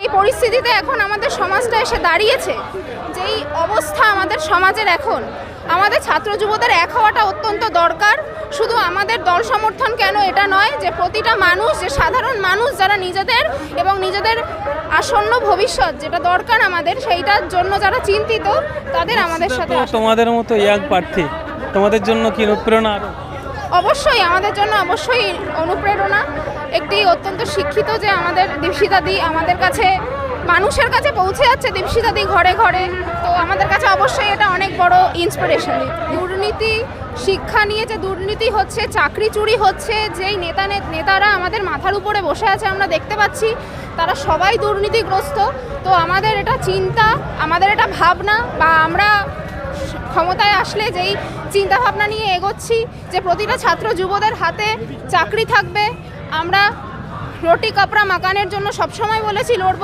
এই পরিস্থিতিতে এখন আমাদের সমাজটা এসে দাঁড়িয়েছে, যেই অবস্থা আমাদের সমাজের এখন, আমাদের ছাত্র যুবদের এক হওয়াটা অত্যন্ত দরকার। শুধু আমাদের দল সমর্থন কেন এটা নয়, যে প্রতিটা মানুষ, যে সাধারণ মানুষ যারা নিজেদের এবং নিজেদের আসন্ন ভবিষ্যৎ যেটা দরকার আমাদের, সেইটার জন্য যারা চিন্তিত, তাদের আমাদের সাথে তোমাদের মতো ইয়াং প্রার্থী তোমাদের জন্য কি অনুপ্রেরণা? অবশ্যই আমাদের জন্য অবশ্যই অনুপ্রেরণা। একটি অত্যন্ত শিক্ষিত যে আমাদের দীপশিতাদি আমাদের কাছে, মানুষের কাছে পৌঁছে যাচ্ছে, দীপশিতাদি ঘরে ঘরে, তো আমাদের কাছে অবশ্যই এটা অনেক বড় ইন্সপিরেশন। দুর্নীতি, শিক্ষা নিয়ে যে দুর্নীতি হচ্ছে, চাকরি চুরি হচ্ছে, যেই নেতারা আমাদের মাথার উপরে বসে আছে আমরা দেখতে পাচ্ছি, তারা সবাই দুর্নীতিগ্রস্ত। তো আমাদের এটা চিন্তা, আমাদের এটা ভাবনা, বা আমরা ক্ষমতায় আসলে যেই চিন্তাভাবনা নিয়ে এগোচ্ছি, যে প্রতিটা ছাত্র যুবদের হাতে চাকরি থাকবে। আমরা রুটি কাপড়া মাকানের জন্য সবসময় বলেছি লড়ব।